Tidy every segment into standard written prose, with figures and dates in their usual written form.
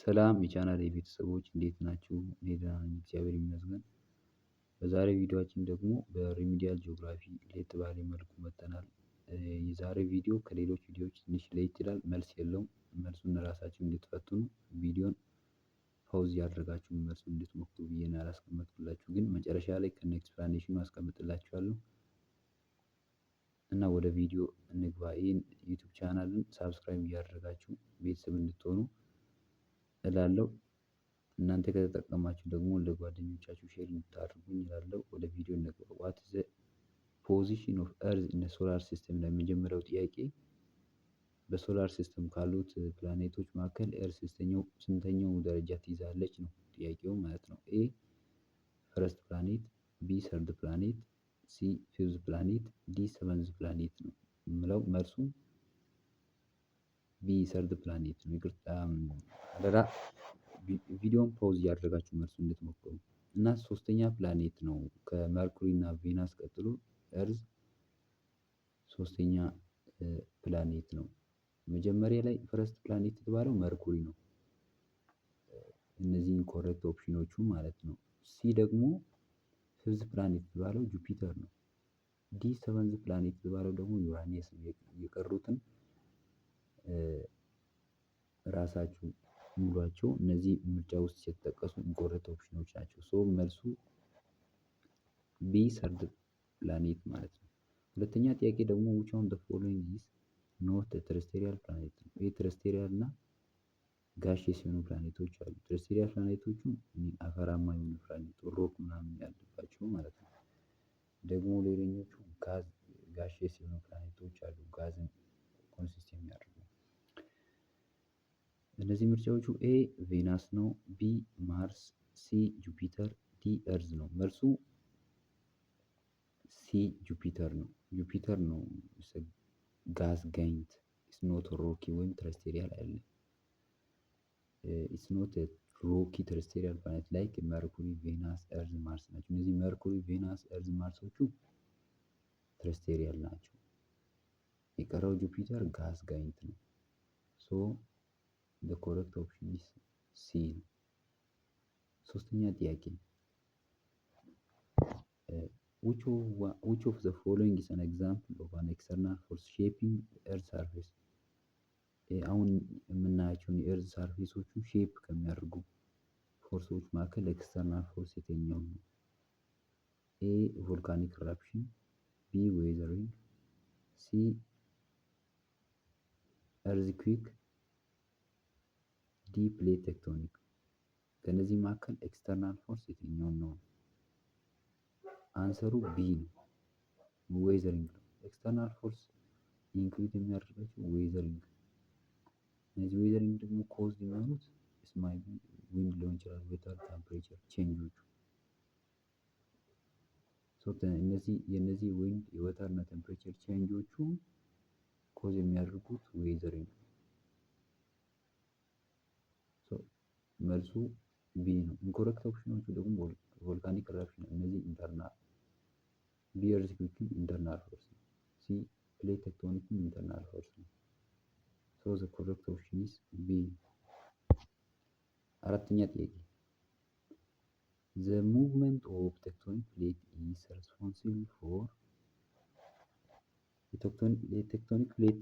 ሰላም የቻናሌ ቤተሰቦች እንዴት ናችሁ? እኔ ደህና ነኝ፣ እግዚአብሔር ይመስገን። በዛሬ ቪዲዮአችን ደግሞ በሪሚዲያል ጂኦግራፊ ለየት ባለ መልኩ መጥተናል። የዛሬ ቪዲዮ ከሌሎች ቪዲዮዎች ትንሽ ለየት ይላል። መልስ የለውም። መልሱን ራሳችሁ እንድትፈትኑ ቪዲዮን ፓውዝ ያደረጋችሁ መልሱን እንድትሞክሩ ብዬ ነው ያላስቀመጥኩላችሁ፣ ግን መጨረሻ ላይ ከነ ኤክስፕላኔሽኑ አስቀምጥላችኋለሁ። እና ወደ ቪዲዮ እንግባ። ይህን ዩቲዩብ ቻናልን ሳብስክራይብ እያደረጋችሁ ቤተሰብ እንድትሆኑ እላለሁ። እናንተ ከተጠቀማችሁ ደግሞ ለጓደኞቻችሁ ሼር እንድታደርጉኝ እላለሁ። ወደ ቪዲዮ እንግባ። ዋት ኢዝ ዘ ፖዚሽን ኦፍ ኤርዝ ኢን ሶላር ሲስተም? ለመጀመሪያው ጥያቄ በሶላር ሲስተም ካሉት ፕላኔቶች መካከል ኤርዝ ስንተኛው ደረጃ ትይዛለች ነው ጥያቄው ማለት ነው። ኤ ፈርስት ፕላኔት፣ ቢ ሰርድ ፕላኔት፣ ሲ ፊፍዝ ፕላኔት፣ ዲ ሰቨንዝ ፕላኔት ነው የምለው። መልሱ ቢ ሰርድ ፕላኔት ነው። ይቅርታ አደራ ቪዲዮን ፖዝ እያደረጋችሁ መልሱ እንድትሞክሩ። እና ሶስተኛ ፕላኔት ነው ከመርኩሪ እና ቬናስ ቀጥሎ ኤርዝ ሶስተኛ ፕላኔት ነው። መጀመሪያ ላይ ፈረስት ፕላኔት የተባለው መርኩሪ ነው። እነዚህን ኮሬክት ኦፕሽኖቹ ማለት ነው። ሲ ደግሞ ፊፍዝ ፕላኔት የተባለው ጁፒተር ነው። ዲ ሰቨንዝ ፕላኔት የተባለው ደግሞ ዩራኒየስ ነው። የቀሩትን ራሳችሁ ሙሏቸው። እነዚህ ምርጫ ውስጥ የተጠቀሱ ኢንኮሬክት ኦፕሽኖች ናቸው። ሶ መልሱ ቢ ሰርድ ፕላኔት ማለት ነው። ሁለተኛ ጥያቄ ደግሞ which one of the following is not a terrestrial planet ነው። ይህ ተረስቴሪያል እና ጋሼስ የሆኑ ፕላኔቶች አሉ። ተረስቴሪያል ፕላኔቶቹ አፈራማ የሆኑ ፕላኔት ሮክ ምናምን ያለባቸው ማለት ነው። ደግሞ ሌላኞቹ ጋሼስ የሆኑ ፕላኔቶች አሉ፣ ጋዝን ኮንሲስት የሚያደርጉ። እነዚህ ምርጫዎቹ ኤ ቬናስ ነው፣ ቢ ማርስ፣ ሲ ጁፒተር፣ ዲ ኤርዝ ነው። መልሱ ሲ ጁፒተር ነው። ጁፒተር ነው ጋዝ ጋይንት ኢትስ ኖት ሮኪ ወይም ተረስቴሪያል አይደለም። ኢትስ ኖት ሮኪ ተረስቴሪያል ፕላኔት ላይክ መርኩሪ፣ ቬናስ፣ ኤርዝ፣ ማርስ ናቸው። እነዚህ መርኩሪ፣ ቬናስ፣ ኤርዝ፣ ማርሶቹ ተረስቴሪያል ናቸው። የቀረው ጁፒተር ጋዝ ጋይንት ነው። ሶ the correct option is C ነው። ሶስተኛ ጥያቄ which of the following is an example of an external force shaping the earth surface? አሁን የምናያቸውን የኤርዝ ሰርፌሶቹ ሼፕ ከሚያደርጉ ፎርሶች መካከል ኤክስተርናል ፎርስ የትኛው ነው? ኤ ቮልካኒክ ኢረፕሽን፣ ቢ ዌዘሪንግ፣ ሲ ኤርዝኩዊክ፣ ዲ ፕሌት ቴክቶኒክ። ከነዚህ መካከል ኤክስተርናል ፎርስ የትኛው ነው? አንሰሩ ቢ ነው፣ ዌዘሪንግ ነው። ኤክስተርናል ፎርስ ኢንክሉድ የሚያደርጋቸው ዌዘሪንግ። እነዚህ ዌዘሪንግ ደግሞ ኮዝ የሚሆኑት ስማይ ዊንድ ሊሆን ይችላል፣ ዌተር ቴምፕሬቸር ቼንጆቹ። እነዚህ የነዚህ ዊንድ የዌተር እና ቴምፕሬቸር ቼንጆቹ ኮዝ የሚያደርጉት ዌዘሪንግ ነው። መልሱ ቢ ነው። ኢንኮሬክት ኦፕሽኖቹ ደግሞ ቮልካኒክ ኢረፕሽን፣ እነዚህ ኢንተርናል፣ ቢ ኤርዝኩዊክም ኢንተርናል ፎርስ ነው፣ ሲ ፕሌት ቴክቶኒክም ኢንተርናል ፎርስ ነው። ሶ ዘ ኮሬክት ኦፕሽን ኢዝ ቢ። አራተኛ ጥያቄ the movement of tectonic plate is responsible for የቴክቶኒክ ፕሌት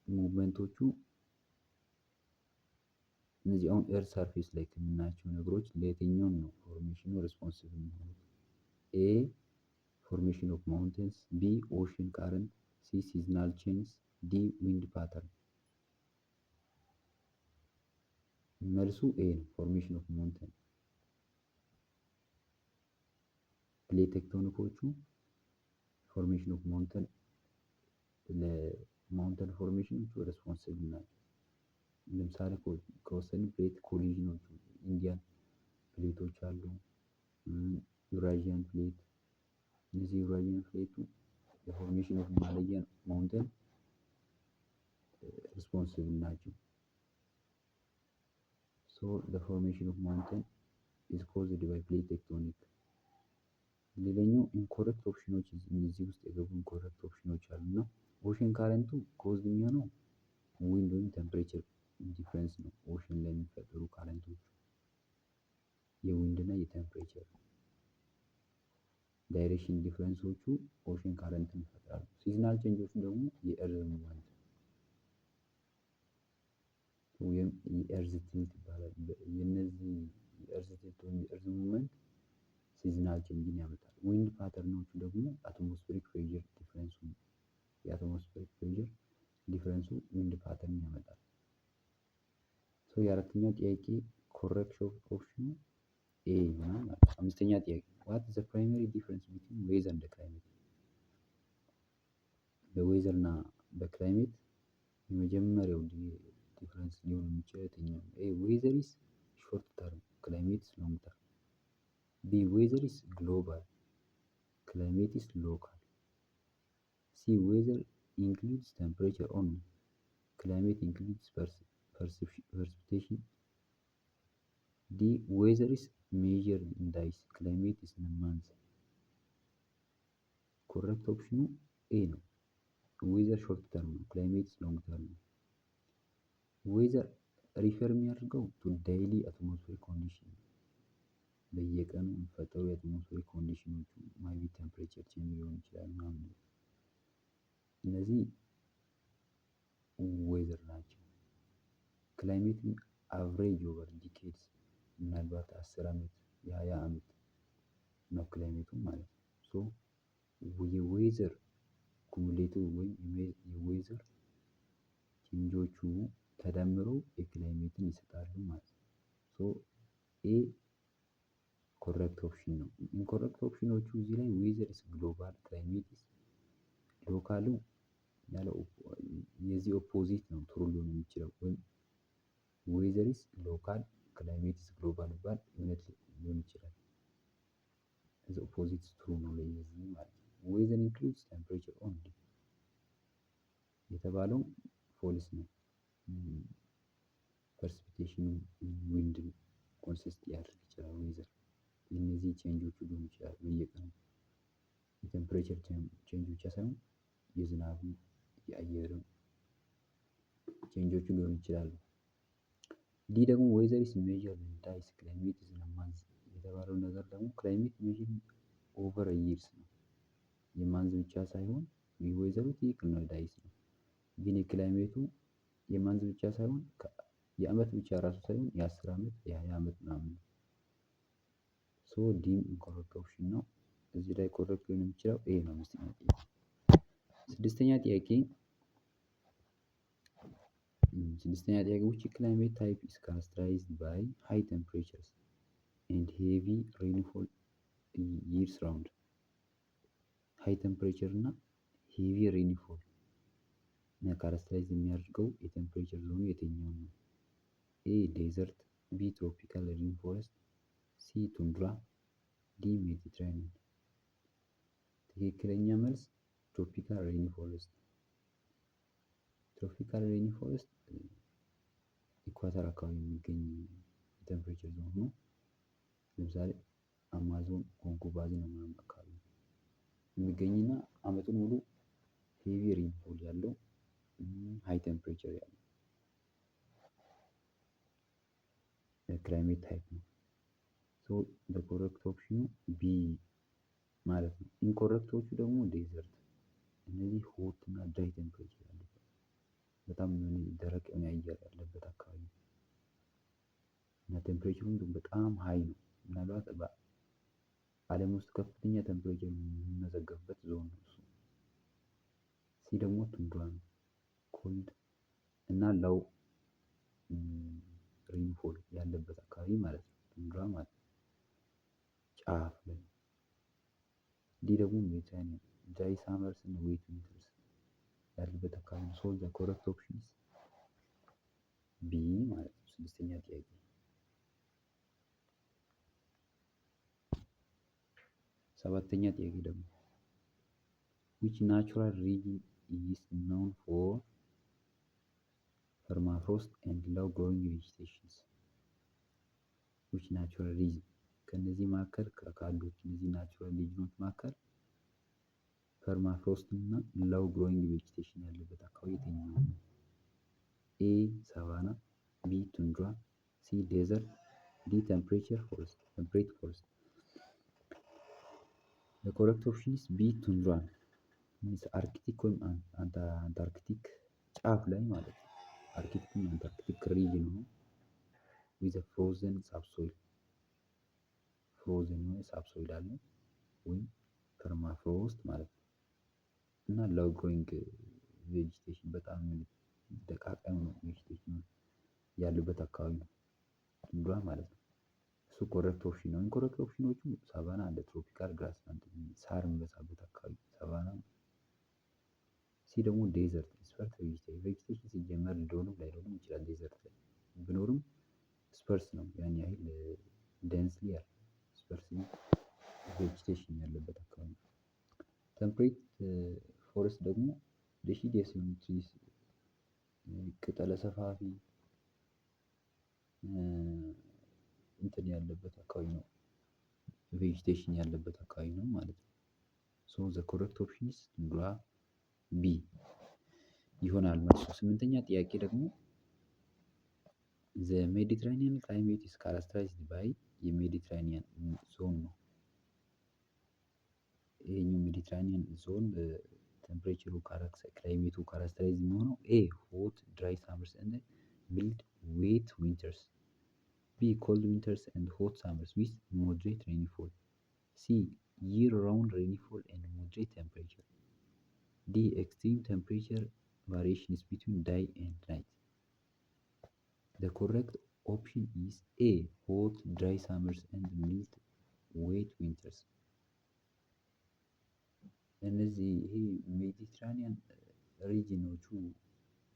ሙቭመንቶቹ እነዚህ አሁን ኤርዝ ሰርፌስ ላይ ከምናያቸው ነገሮች ለየትኛው ነው ፎርሜሽኑ ሪስፖንሲብል የሚሆኑት? ኤ ፎርሜሽን ኦፍ ማውንቴንስ፣ ቢ ኦሽን ካረንት፣ ሲ ሲዝናል ቼንጅስ፣ ዲ ዊንድ ፓተርን። መልሱ ኤ ነው፣ ፎርሜሽን ኦፍ ማውንቴን። ፕሌት ቴክቶኒኮቹ ፎርሜሽን ኦፍ ማውንቴን ለማውንቴን ፎርሜሽኖቹ ሪስፖንሲብል ናቸው። ለምሳሌ ከወሰን ፕሌት ኮሊዥኖቹ ኢንዲያን ፕሌቶች አሉ፣ ዩራዥያን ፕሌት። እነዚህ ዩራዥያን ፕሌቱ የፎርሜሽን ኦፍ ሂማላያን ማውንቴን ሪስፖንሲብል ናቸው። ሶ the formation of mountain is caused by plate tectonic። ሌላኛው ኢንኮሬክት ኦፕሽኖች እነዚህ ውስጥ የገቡ ኢንኮሬክት ኦፕሽኖች አሉና ኦሽን ካረንቱ ኮዝ የሚሆነው ዊንድ ወይም ቴምፕሬቸር ዲፍረንስ ነው ኦሽን ላይ የሚፈጠሩ ካረንቶች። የዊንድ እና የቴምፕሬቸር ዳይሬክሽን ዲፍረንሶቹ ኦሽን ካረንትን ይፈጥራሉ። ሲዝናል ቼንጆቹ ደግሞ የእርዝ ሙቭመንት ወይም የእርዝ ቲልት ይባላል። የነዚህ የእርዝ ቲልት ወይም የእርዝ ሙቭመንት ሲዝናል ቼንጅን ያመጣል። ዊንድ ፓተርኖቹ ደግሞ አትሞስፌሪክ ፕሬዠር ዲፍረንሱ የአትሞስፌሪክ ፕሬዠር ዲፍረንሱ ዊንድ ፓተርን ያመጣል። የአራተኛው ጥያቄ ኮሬክት ኦፕሽኑ ኤ ይሆናል ማለት ነው። አምስተኛ ጥያቄ ዋት ዘ ፕራይመሪ ዲፍረንስ ቢትዊን ዌዘር ኤንድ ክላይሜት። በዌዘር እና በክላይሜት የመጀመሪያው ዲፍረንስ ሊሆን የሚችለው የትኛው? ኤ ዌዘር ኢዝ ሾርት ተርም ክላይሜት ኢዝ ሎንግ ተርም። ቢ ዌዘር ኢዝ ግሎባል ክላይሜት ኢዝ ሎካል። ሲ ዌዘር ኢንክሉድስ ቴምፕሬቸር ኦንሊ ክላይሜት ኢንክሉድስ precipitation. D weather is measured in days climate is in months. correct option A ነው። weather short term ነው climate long term ነው። weather ሪፈር የሚያደርገው to daily atmospheric condition በየቀኑ የሚፈጠሩ የአትሞስፌሪክ ኮንዲሽኖቹ ማይቢ ቴምፕሬቸር ቼንጅ ሊሆን ይችላል ምናምን እነዚህ ዌዘር ናቸው። ክላይሜትን አቨሬጅ ኦቨር ዲኬድስ ምናልባት 10 ዓመት የ20 ዓመት ነው ክላይሜቱ ማለት ነው። ሶ የዌዘር ኩሙሌቲቭ ወይም የዌዘር ቼንጆቹ ተደምረው የክላይሜትን ይሰጣሉ ማለት ነው። ሶ ኤ ኮሬክት ኦፕሽን ነው። ኢንኮሬክት ኦፕሽኖቹ እዚህ ላይ ዌዘር ኢዝ ግሎባል ክላይሜት ኢዝ ሎካሉ ያለው የዚህ ኦፖዚት ነው ትሩ ሊሆን የሚችለው ወይም ዌዘር ኢዝ ሎካል ክላይሜት ኢዝ ግሎባል ይባል እውነት ሊሆን ይችላል። ዘ ኦፖዚት ትሩ ነው ለዚህ ማለት ነው። ዌዘር ኢንክሉድስ ቴምፕሬቸር ኦንሊ የተባለው ፎልስ ነው። ፐርሲፒቴሽኑ ዊንድ ኮንሲስት ሊያደርግ ይችላል። ዌዘር የእነዚህ ቼንጆቹ ሊሆን ይችላል በየቀኑ የቴምፕሬቸር ቼንጅ ብቻ ሳይሆን የዝናቡ የአየርም ቼንጆቹ ሊሆን ይችላሉ። ዲ ደግሞ ዌዘር ኢዝ ሜዠርድ ኢን ዳይስ ክላይሜት ኢዝ ኢን ማንዝ የተባለው ነገር ደግሞ ክላይሜት ሜዠርድ ኦቨር ይርስ ነው። የማንዝ ብቻ ሳይሆን የዌዘሩ ትክክል ነው ዳይስ ነው። ግን የክላይሜቱ የማንዝ ብቻ ሳይሆን የአመት ብቻ ራሱ ሳይሆን የ10 ዓመት የ20 ዓመት ምናምን ነው። ሶ ዲም ኢንኮሬክት ኦፕሽን ነው። እዚህ ላይ ኮሬክት ሊሆን የሚችለው ኤ ነው። ስድስተኛ ጥያቄ which climate type is characterized by high temperatures and heavy rainfall years round? ሃይ ቴምፕሬቸር እና ሄቪ ሬንፎል እና ካራክተራይዝ የሚያደርገው የቴምፕሬቸር ዞኑ የትኛው ነው? ኤ ዴዘርት፣ ቢ ትሮፒካል ሬንፎረስት፣ ሲ ቱንድራ፣ ዲ ሜዲትራኒያን። ትክክለኛ መልስ ትሮፒካል ሬንፎረስት። ትሮፒካል ሬንፎረስት ኢኳተር አካባቢ የሚገኝ የቴምፕሬቸር ዞን ነው። ለምሳሌ አማዞን፣ ኮንጎ ባዚን ምናምን አካባቢ የሚገኝና አመቱን ሙሉ ሄቪ ሬንፎል ያለው ሃይ ቴምፕሬቸር ያለው ክላይሜት ታይፕ ነው። ሶ ዘ ኮሬክት ኦፕሽኑ ቢ ማለት ነው። ኢንኮሬክቶቹ ደግሞ ዴዘርት፣ እነዚህ ሆት እና ድራይ ቴምፕሬቸር ያለበት በጣም ደረቅ የሆነ አየር ያለበት አካባቢ እና ቴምፕሬቸሩም በጣም ሃይ ነው። ምናልባት በዓለም ውስጥ ከፍተኛ ቴምፕሬቸር የሚመዘገብበት ዞን ነው እሱ። ሲ ደግሞ ቱንድራ ነው። ኮልድ እና ላው ሬንፎል ያለበት አካባቢ ማለት ነው ቱንድራ ማለት ነው፣ ጫፍ ላይ። ዲ ደግሞ ሜዲትራኒያን ድራይ ሳመርስ እና ዌት ዊንተርስ ያለበት አካባቢ ነው። ሶ ዘ ኮሬክት ኦፕሽን ቢ ማለት ነው። ስድስተኛ ጥያቄ ሰባተኛ ጥያቄ ደግሞ which natural region is known for permafrost and low growing vegetations? which natural region ከነዚህ መካከል ካሉት እነዚህ ናቹራል ሪጅኖች መካከል ፐርማፍሮስት እና ሎው ግሮዊንግ ቬጂቴሽን ያለበት አካባቢ የትኛው ነው? ኤ ሳቫና፣ ቢ ቱንድራ፣ ሲ ዴዘርት፣ ዲ ቴምፕሬት ፎረስት። The correct option is B ቱንድራ ሚንስ አርክቲክ ወይም አንታርክቲክ ጫፍ ላይ ማለት ነው። አርክቲክ ወይም አንታርክቲክ ሪጅን ነው ዊዝ ፍሮዘን ሳብሶይል ፍሮዘን የሆነ ሳብሶይል አለ ወይም ፐርማፍሮስት ማለት ነው። እና ሎው ግሮዊንግ ቬጂቴሽን በጣም ደቃቃ የሆኑ ቬጂቴሽን ያሉበት አካባቢ ነው ቱንድራ ማለት ነው። እሱ ኮረክት ኦፕሽን ነው። ኢንኮረክት ኦፕሽኖቹ ሳቫና አለ፣ ትሮፒካል ግራስላንድ ሳር የሚበዛበት አካባቢ ሳቫና። ሲ ደግሞ ዴዘርት ስፐርስ ቬጂቴሽን ሲጀመር ሊሆንም ላይሆንም ይችላል። ዴዘርት ላይ ቢኖርም ስፐርስ ነው ያን ያህል ዴንስሊ ያለ ስፐርስ ቬጂቴሽን ያለበት አካባቢ ነው። ቴምፕሬት ፎረስት ደግሞ ዴሲዲየስ የሆኑ ትሪስ ቅጠለ ሰፋፊ እንትን ያለበት አካባቢ ነው፣ ቬጂቴሽን ያለበት አካባቢ ነው ማለት ነው። ሶ ዘ ኮረክት ኦፕሽን ኢዝ ቱንድራ ቢ ይሆናል መልሱ። ስምንተኛ ጥያቄ ደግሞ ዘ ሜዲትራኒያን ክላይሜት ኢዝ ካራክተራይዝድ ባይ የሜዲትራኒያን ዞን ነው። ይሄኛው ሜዲትራኒያን ዞን ቴምፕሬቸሩ ክላይሜቱ ካራክተራይዝ የሚሆነው ኤ ሆት ድራይ ሳመርስ ኤንድ ሚልድ ዌት ዊንተርስ፣ ቢ ኮልድ ዊንተርስ ኤንድ ሆት ሳመርስ ዊዝ ሞደሬት ሬይንፎል፣ ሲ year round rainfall and moderate temperature, D extreme temperature variations between day and night. The correct option is A hot dry summers and mild wet winters. እነዚህ ይሄ ሜዲትራኒያን ሪጅኖቹ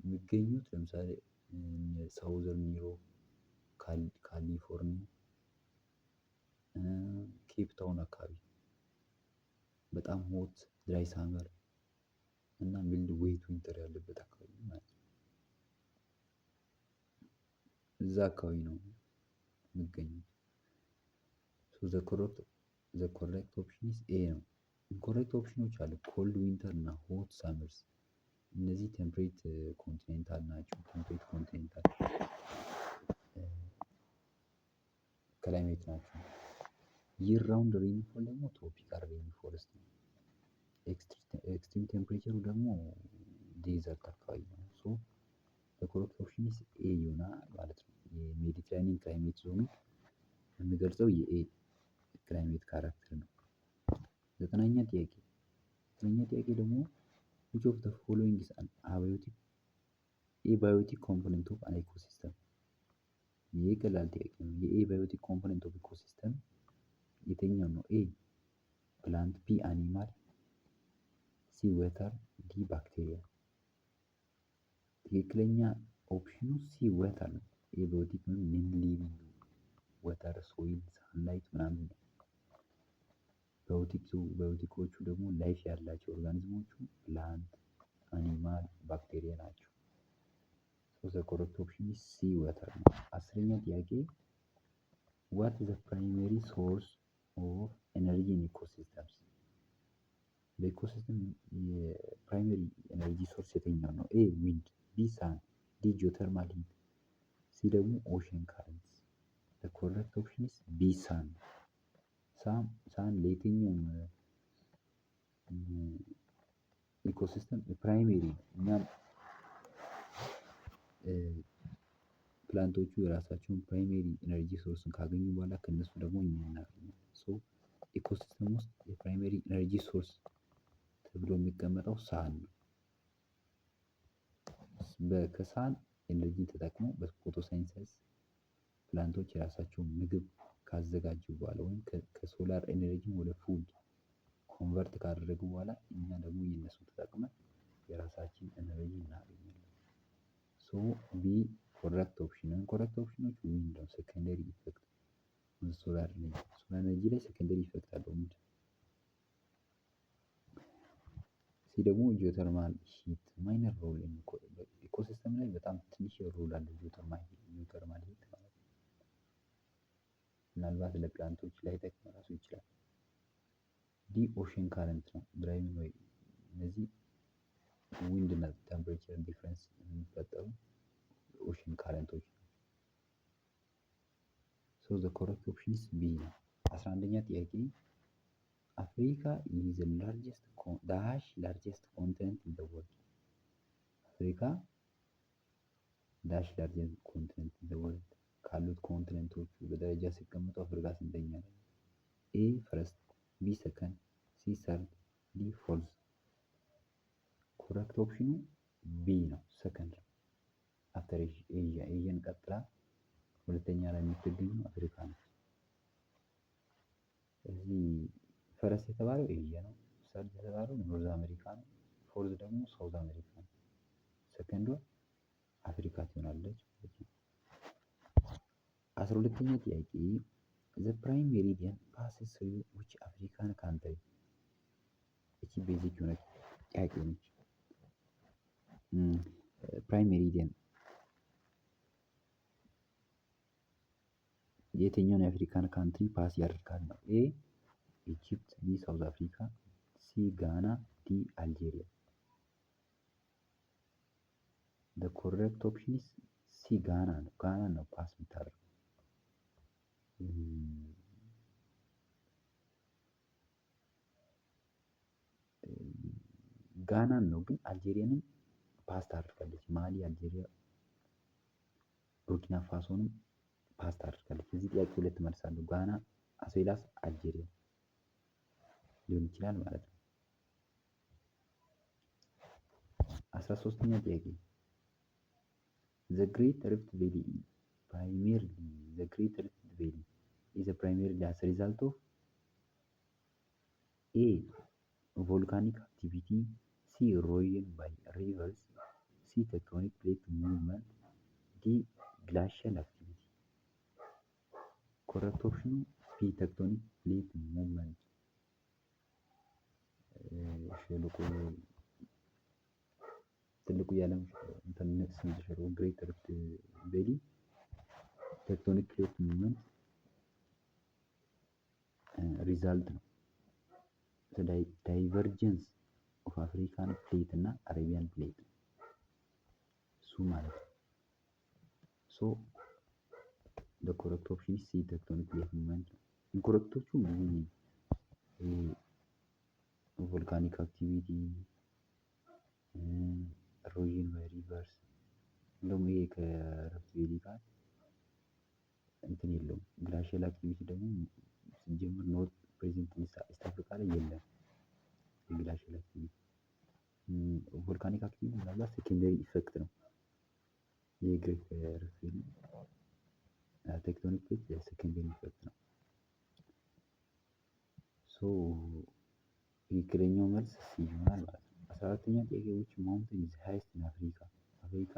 የሚገኙት ለምሳሌ ሳውዘርን ዩሮፕ፣ ካሊፎርኒያ፣ ኬፕ ታውን አካባቢ በጣም ሆት ድራይ ሳመር እና ሚልድ ዌት ዊንተር ያለበት አካባቢ ማለት ነው። እዛ አካባቢ ነው የሚገኙት። ሶ ዘ ኮሬክት ኦፕሽን ኢዝ ኤ ነው። ኢንኮሬክት ኦፕሽኖች አሉ ኮልድ ዊንተር እና ሆት ሳመርስ። እነዚህ ቴምፕሬት ኮንቲኔንታል ናቸው። ቴምፕሬት ኮንቲኔንታል ክላይሜት ናቸው። ይር ራውንድ ሬንፎል ደግሞ ትሮፒካል ሬንፎረስት ነው። ኤክስትሪም ቴምፕሬቸሩ ደግሞ ዴዘርት አካባቢ ነው። ሶ ኮረክት ኦፕሽን ኢዝ ኤ ይሆናል ማለት ነው። የሜዲትራኒያን ክላይሜት ዞኑ የሚገልጸው የኤ ክላይሜት ካራክተር ነው። ዘጠነኛ ጥያቄ ደግሞ which of the following is an abiotic component of an ecosystem? ይሄ ቀላል ጥያቄ ነው። የኤባዮቲክ ኮምፖነንት ኦፍ ኢኮሲስተም የትኛው ነው? ኤ ፕላንት፣ ቢ አኒማል፣ ሲ ወተር፣ ዲ ባክቴሪያ። ትክክለኛ ኦፕሽኑ ሲ ወተር ነው። ኤባዮቲክ ነው ምን ሊቪንግ ወተር፣ ሶይል፣ ሳንላይት ምናምን ነው። ባዮቲኮቹ ደግሞ ላይፍ ያላቸው ኦርጋኒዝሞቹ ፕላንት፣ አኒማል፣ ባክቴሪያ ናቸው። ዘ ኮረክት ኦፕሽን ኢዝ ሲ ወተር ነው። አስረኛ ጥያቄ ዋት ኢዝ ዘ ፕራይመሪ ሶርስ ኦፍ ኤነርጂ ኢን ኢኮሲስተምስ? በኢኮሲስተም የፕራይመሪ ኤነርጂ ሶርስ የትኛው ነው? ኤ ዊንድ፣ ቢ ሳን፣ ዲ ጂኦተርማል ሂት፣ ሲ ደግሞ ኦሽን ካረንትስ። ዘ ኮረክት ኦፕሽን ኢዝ ቢ ሳን። ሳን ለየትኛውም ኢኮሲስተም ፕራይሜሪ ነው። እኛም ፕላንቶቹ የራሳቸውን ፕራይሜሪ ኤነርጂ ሶርስን ካገኙ በኋላ ከነሱ ደግሞ እኛ እናገኛለን። ሶ ኢኮሲስተም ውስጥ የፕራይሜሪ ኤነርጂ ሶርስ ተብሎ የሚቀመጠው ሳን ነው። ከሳን ኤነርጂን ተጠቅሞ በፎቶሳይንሰስ ፕላንቶች የራሳቸውን ምግብ ካዘጋጁ በኋላ ወይም ከሶላር ኤነርጂ ወደ ፉድ ኮንቨርት ካደረጉ በኋላ እኛ ደግሞ የነሱ ተጠቅመን የራሳችን ኤነርጂ እናገኛለን። ሶ ቢ ኮረክት ኦፕሽን ነው። ኮረክት ኦፕሽኖች ዊንድ ነው፣ ሴኮንደሪ ኢፌክት ሶላር ኤነርጂ ላይ ሴኮንደሪ ኢፌክት አለው ዊንድ። ሲ ደግሞ ጂኦተርማል ሂት ማይነር ሮል ኢኮሲስተም ላይ በጣም ትንሽ ሮል አለው ጂኦተርማል ሂት ማለት ነው። ምናልባት ለፕላንቶች ላይጠቅም ራሱ ይችላል። ዲ ኦሽን ካረንት ነው ድራይቪንግ ወይ እነዚህ ዊንድ እና ቴምፕሬቸር ዲፍረንስ የሚፈጠሩ ኦሽን ካረንቶች ናቸው። ሶ ዘ ኮረክት ኦፕሽን ኢዝ ቢ ነው። 11ኛ ጥያቄ አፍሪካ ኢዝ ዘ ላርጀስት ላርጀስት ኮንቲነንት ኢን ዘ ወርልድ። አፍሪካ ዳሽ ላርጀስት ኮንቲነንት ኢን ዘ ወርልድ ካሉት ኮንቲነንቶቹ በደረጃ ሲቀመጡ አፍሪካ ስንተኛ ነው? ኤ ፈርስት፣ ቢ ሰከንድ፣ ሲ ሰርድ፣ ዲ ፎርዝ። ኮረክት ኦፕሽኑ ቢ ነው፣ ሰከንድ ነው። አፍተር ኤዥያ ኤዥያን ቀጥላ ሁለተኛ ላይ የምትገኘው አፍሪካ ነች። እዚህ ፈረስ የተባለው ኤዥያ ነው። ሰርድ የተባለው ኖርዝ አሜሪካ ነው። ፎርዝ ደግሞ ሳውዝ አሜሪካ ነው። ሰከንዷ አፍሪካ ትሆናለች ማለት ነው። 12ኛ ጥያቄ ዘ ፕራይም ሜሪዲያን ፓስስ ስሩ ዊች አፍሪካን ካንትሪ። እቺ ቤዚክ የሆነ ጥያቄ ነች። ፕራይም ሜሪዲያን የትኛውን የአፍሪካን ካንትሪ ፓስ ያደርጋል ነው? ኤ ኢጂፕት፣ ቢ ሳውዝ አፍሪካ፣ ሲ ጋና፣ ዲ አልጄሪያ። the correct option is ሲ ጋና ነው። ጋና ነው ፓስ የምታደርገው። ጋናን ነው ግን አልጄሪያንም ፓስ ታደርጋለች። ማሊ፣ አልጄሪያ፣ ቡርኪና ፋሶንም ፓስ ታደርጋለች። እዚህ ጥያቄ ሁለት መልሳለሁ። ጋና አስዌላስ አልጄሪያ ሊሆን ይችላል ማለት ነው። 13ኛ ጥያቄ the great rift valley primarily the great rift valley is a primarily as a result of A volcanic activity, C erosion by rivers, C tectonic plate movement, D glacial activity. correct option B tectonic plate movement ሸለቆ ትልቁ የዓለም እንትን የተሸረው ግሬት ሪፍት ቬሊ ቴክቶኒክ ፕሌት ሙቭመንት ሪዛልት ነው። ዳይቨርጀንስ ኦፍ አፍሪካን ፕሌት እና አረቢያን ፕሌት እሱ ማለት ነው። ሶ the correct option is C ቴክቶኒክ ፕሌት ሙቭመንት ነው። ኢንኮረክቶቹ ቮልካኒክ አክቲቪቲ፣ ኢሮዥን ባይ ሪቨርስ እንደውም ይሄ ከሪፍት ቬሊ ጋር እንትን የለውም። ግላሺያል አክቲቪቲ ደግሞ ሲጀምር ኖርት ፕሬዘንት ኢስት አፍሪካ ላይ የለም። የግላሺያል አክቲቪቲ ቮልካኒክ አክቲቪቲ ምናልባት ሴኬንደሪ ኢፌክት ነው። የግሬት ሪፍት ቬሊ ቴክቶኒክ ፕሌት ሴኬንደሪ ኢፌክት ነው። ሶ ትክክለኛው መልስ ሲ ይሆናል ማለት ነው። 14ኛ ጥያቄ which mountain is highest in Africa? አፍሪካ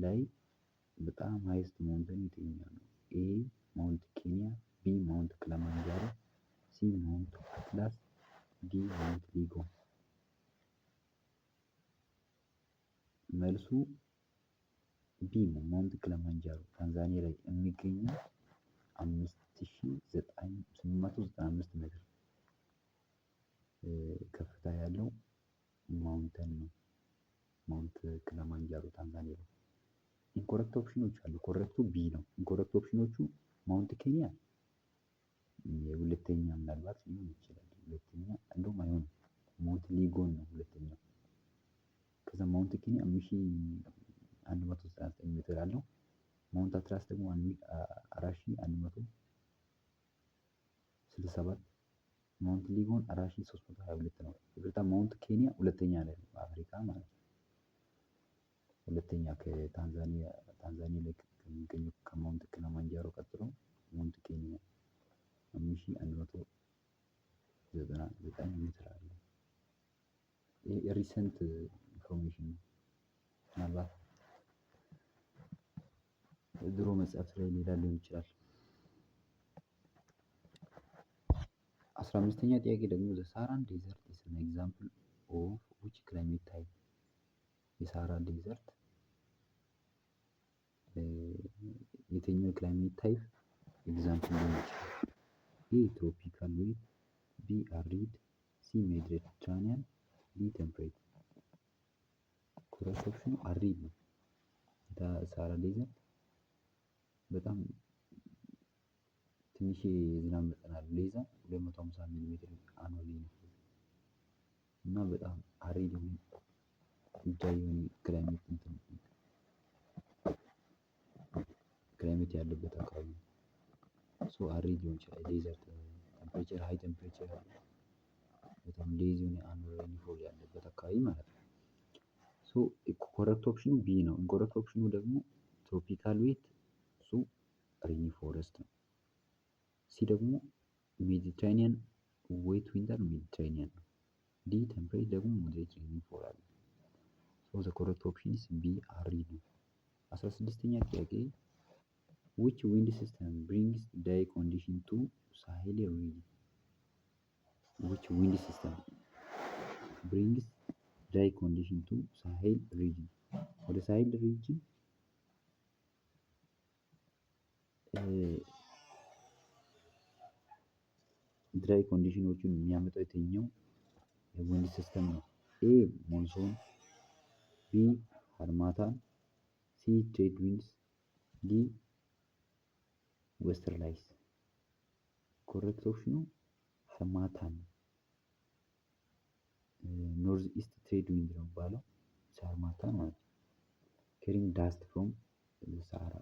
ላይ በጣም ሃይስት ማውንቴን የትኛው ነው? ኤ ማውንት ኬንያ፣ ቢ ማውንት ክሊማንጃሮ፣ ሲ ማውንት አትላስ፣ ዲ ማውንት ሊጎን። መልሱ ቢ ነው። ማውንት ክሊማንጃሮ ታንዛኒያ ላይ የሚገኘው 5895 ሜትር ከፍታ ያለው ማውንተን ነው። ማውንት ክሊማንጃሮ ታንዛኒያ ላይ። ኢንኮረክት ኦፕሽኖች አሉ። ኮረክቱ ቢ ነው። ኢንኮረክት ኦፕሽኖቹ ማውንት ኬንያ የሁለተኛ ምናልባት ሊሆን ይችላል። ሁለተኛ እንደውም አይሆንም። ማውንት ሊጎን ነው ሁለተኛው። ከዛ ማውንት ኬንያ 5199 ሜትር አለው። ማውንት አትላስ ደግሞ 4167፣ ማውንት ሊጎን 4322 ነው። ይቅርታ ማውንት ኬንያ ሁለተኛ ላይ ነው በአፍሪካ ማለት ነው። ሁለተኛ ከታንዛኒያ ላይ ከሚገኘው ከማውንት ክሊማንጃሮ ቀጥሎ ማውንት ኬንያ 5199 ሜትር አለ። ይሄ ሪሰንት ኢንፎርሜሽን ነው። ምናልባት ድሮ መጽሐፍ ላይ ሌላ ሊሆን ይችላል። 15ኛ ጥያቄ ደግሞ ዘ ሳሃራን ዴዘርት ኢዝ አን ኤግዛምፕል ኦፍ ዊች ክላይሜት ታይፕ። የሳሃራ ዴዘርት የትኛው ክላይሜት ታይፕ ኤግዛምፕል ሊሆን ይችላል? ኤ ትሮፒካል ዌት፣ ቢ አሪድ፣ ሲ ሜዲትራኒያን፣ ዲ ቴምፕሬት። ኮረክት ኦፕሽኑ አሪድ ነው። ሳሃራ ዴዘርት በጣም ትንሽ የዝናብ መጠን አለ። ለዛ 250 ሚሊ ሜትር አኑዋል ሬይንፎል እና በጣም አሪድ የሆነ ጉዳይ የሆነ ክላይሜት ያለበት አካባቢ ነው። ሶ አሪድ ሊሆን ይችላል። ዴዘርት ቴምፕሬቸር ሃይ ቴምፕሬቸር በጣም ሌዚ የሆነ አኑዋል ሬይንፎል ያለበት አካባቢ ማለት ነው። ሶ ኮረክት ኦፕሽኑ ቢ ነው። ኢንኮረክት ኦፕሽኑ ደግሞ ትሮፒካል ዌት እሱ ሬኒ ፎረስት ነው። ሲ ደግሞ ሜዲትራኒያን ዌት ዊንተር ሜዲትራኒያን ነው። ዲ ቴምፕሬት ደግሞ ሞዴሬት ሬይንፎል አለ። ሶ ዘ ኮረክት ኦፕሽን ኢዝ ቢ አሪድ ነው። 16ኛ ጥያቄ which wind system brings dry condition to Sahel region? which wind system brings dry condition to Sahel region? ወደ ሳሄል ሪጅን ድራይ ኮንዲሽኖችን የሚያመጣው የትኛው የዊንድ ሲስተም ነው? ኤ ሞንሶን፣ ቢ ሃርማታን፣ ሲ ትሬድ ዊንድስ፣ ዲ ዌስተርላይስ። ኮሬክት ኦፕሽኑ ሃርማታን ኖርዝ ኢስት ትሬድ ዊንድ ነው የሚባለው ሃርማታን ማለት ነው። ካሪንግ ዳስት ፍሮም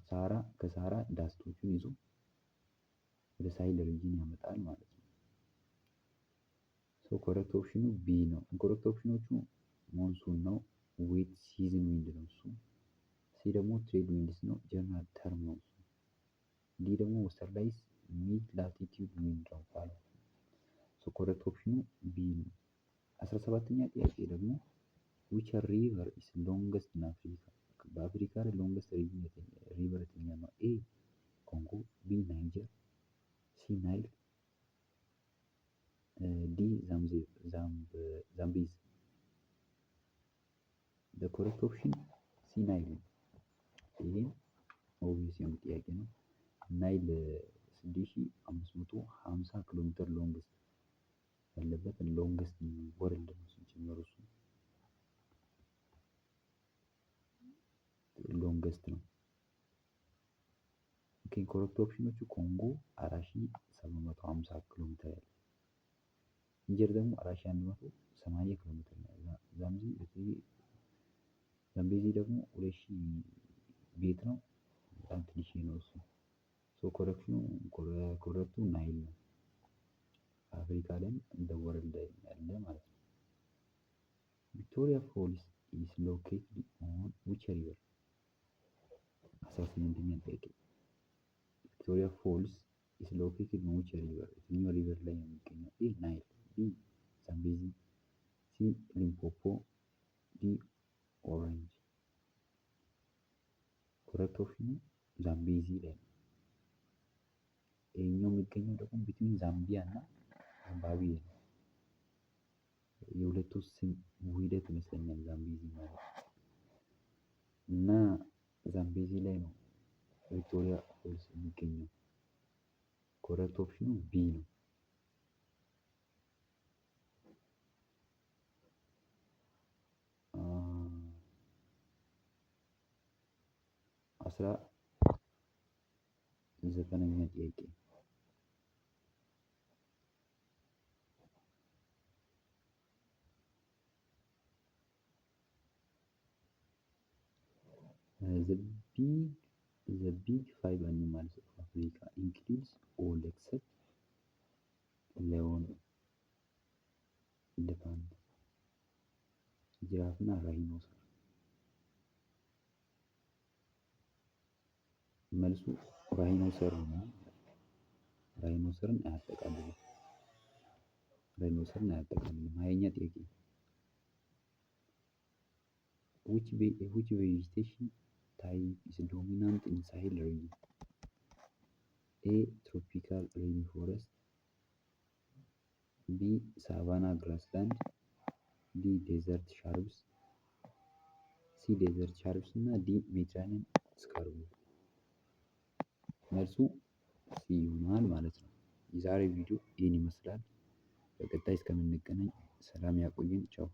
ሳሃራ ከሳሃራ ዳስቶቹን ይዞ ወደ ሳሄል ሪጅን ያመጣል ማለት ነው። ሶ ኮሬክት ኦፕሽኑ ቢ ነው። ኢንኮሬክት ኦፕሽኖቹ ሞንሱን ነው፣ ዌት ሲዝን ዊንድ ነው እሱ። ሲ ደግሞ ትሬድ ዊንድስ ነው፣ ጀነራል ተርም ነው እሱ። ዲ ደግሞ ዌስተርላይስ ሚድ ላቲቲዩድ ዊንድ ነው የሚባለው። ሶ ኮሬክት ኦፕሽኑ ቢ ነው። 17ኛ ጥያቄ ደግሞ which river is longest in Africa? በአፍሪካ ላይ ሎንገስት ሪቨር የትኛው ነው? ኤ ኮንጎ፣ ቢ ናይጀር፣ ሲ ናይል፣ ዲ ዛምቤዚ። the correct option ሲ ናይል ነው። ይሄም ኦብቪየስ የሆነ ጥያቄ ነው። ናይል 6550 ኪሎ ሜትር ሎንግስት ያለበት ሎንግስት ወርልድ ነው ሲጀመር እሱ ሎንግስት ነው። ኦኬ ኮሬክት ኦፕሽኖቹ ኮንጎ 4750 ኪሎ ሜትር ያለው፣ ኒጀር ደግሞ 4180 ኪሎ ሜትር ነው ያለው፣ ዛምቤዚ ደግሞ 2000 ቤት ነው። በጣም ትንሽ ነው እሱ። ሶ ኮሬክቱ ናይል ነው። አፍሪካ ላይም እንደ ወርልድ ላይ ያለ ማለት ነው። ቪክቶሪያ ፎልስ ኢዝ ሎኬትድ ኦን ዊች ሪቨር? 18ኛ ጥያቄ ቪክቶሪያ ፎልስ ኢዝ ሎኬትድ ኦን ዊች ሪቨር? የትኛው ሪቨር ላይ ነው የሚገኘው? ኤ ናይል፣ ቢ ዛምቤዚ፣ ሲ ሊምፖፖ፣ ዲ ኦሬንጅ። ኮሬክት ኦፕሽኑ ዛምቤዚ ላይ ነው። ይሄኛው የሚገኘው ደግሞ ቢትዊን ዛምቢያ እና ዚምባብዌ ነው። የሁለቱ ስም ውህደት ይመስለኛል ዛምቤዚ ማለት እና ዛምቤዚ ላይ ነው ቪክቶሪያ ፎልስ የሚገኘው። ኮሬክት ኦፕሽኑ ቢ ነው። 19ኛ ጥያቄ the big five animals of Africa includes all except lion, elephant, ጂራፍ እና ራይኖሰር። መልሱ ራይኖሰር ነው። ራይኖሰርን አያጠቃልልም። 20ኛ ጥያቄ which vegetation type is dominant in Sahel region? A tropical rainforest, B savanna grassland, D desert shrubs፣ ሲ desert shrubs እና ዲ ሜዲትራኒያን ስካርቦ። መልሱ ሲ ይሆናል ማለት ነው። የዛሬ ቪዲዮ ይህን ይመስላል። በቀጣይ እስከምንገናኝ ሰላም ያቆየን። ቻው።